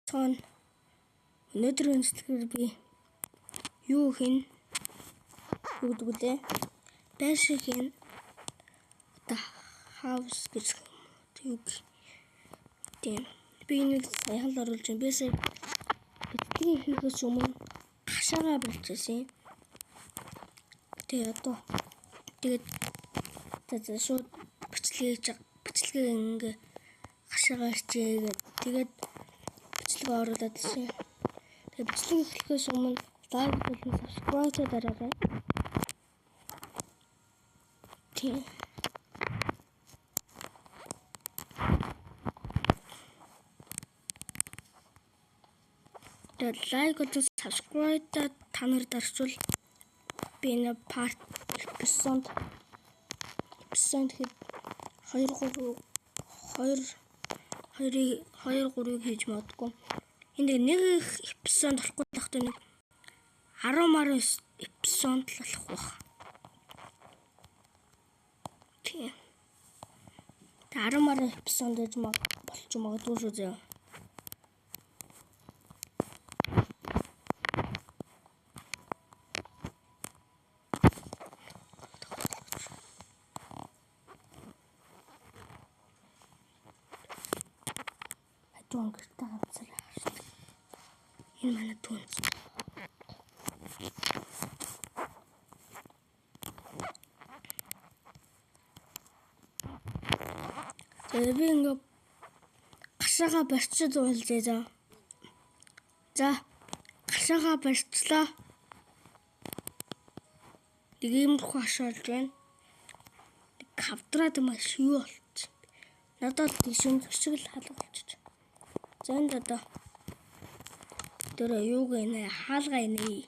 цаана өнөөдрийн сэдвээр би юу хийн гэдэг үлээ. Basic-ийн house гэж юу тийм би нэг саяхан л оруулж байна. Basic бичлэгийг хийхээс өмнө хашаагаа барьчихсан. Тэгээд шууд бичлэгээ ингээ хашаагаа арчээ. Тэгээд бичлэгээ оруулаад ирсэн. Тэгээд бичлэг эхлэхээс өмнө лайк болон subscribe дараарай. Тийм. Тэгээд лайк болон subscribe та нар дарчвал би энэ part episode хэд 2-3 хийж магадгүй. Энд нэг эпизод болохгүй тахтай нэг 10 эпизод л болох байх. Тийм. 10 эпизод гэж болж магадгүй шүү зөө. Дуун гэртээ ганцаар хааштай. Энэ манай дуун. Тэгээд би ингээ гашаагаа барьчиж уулзъя за. За гашаагаа барьчлаа. Нэг иймэрхүү хашаалж байна. Хавдраад маш юу болчих. Надад тийм шиг л хаалга болчих. За энэ одоо юу гэнэ хаалга инээ.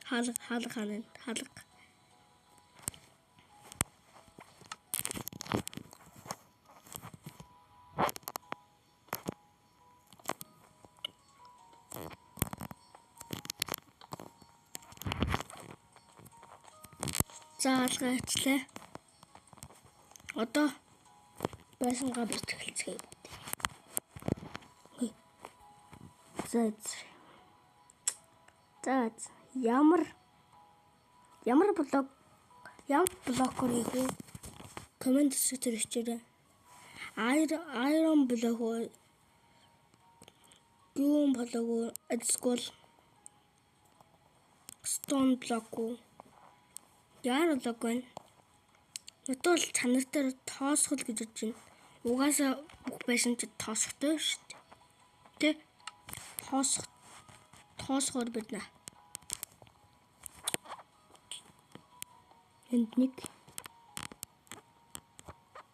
Хаалга. За хаалга ичлээ. Одоо байсангаа бэлтгэлцгээе. За ямар блокор хийх вэ? Комент секцээр бичээрэй. Iron блок уу? Юу блок уу? Эсвэл stone блок уу? Яар блок вэ? Өтөл чанар дээр тоосгол гэж бодож байна. Угаасаа бүх байсан ч тоосготой шүү дээ. Тэ? Тоосгоор биднэ. Энд нэг.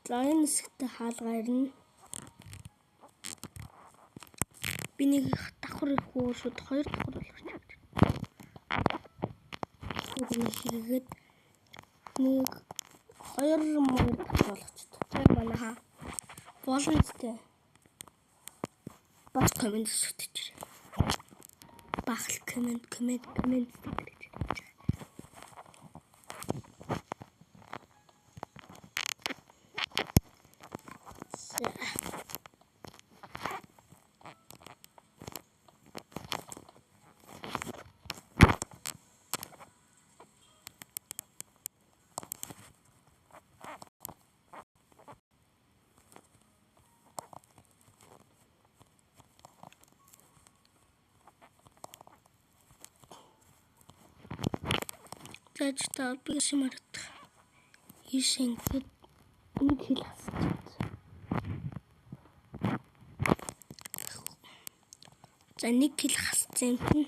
За энэ хэсэгтээ хаалга ирнэ. Би нэг давхар их уу шууд 2 давхар болгож байна. Үгүй хэрэгэд нэг 2 мөр болгочихсон. За манайха болно зү. Бас комент хийчихээ. Бахал комент гэж. Зачтал бисмарт. Ишэнгэд нэг хил хасчих. За нэг хил хасцсан юм.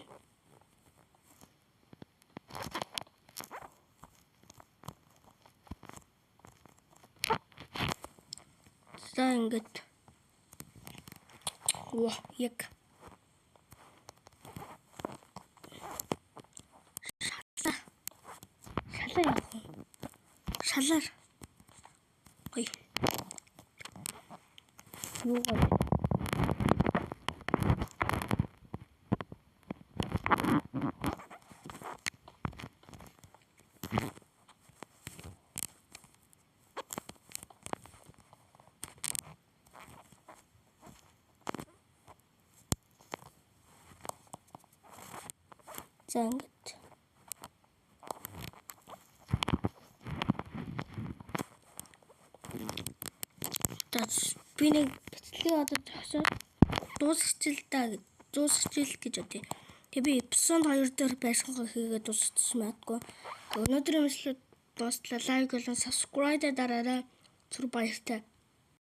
За ингээд. Ваа, яг шалаар. Ой. Юу гоо. За ингээд. Би нэг бичлэгийг одоо зогсоод дуусгах гэж бодъё. Тэгээ би эпизод 2 дээр байсан гоо хийгээд дуусчихсан магадгүй. Өнөөдрийн мэдлэг дуустлаа. Лайк болон subscribe дараарай. Түр баяртай.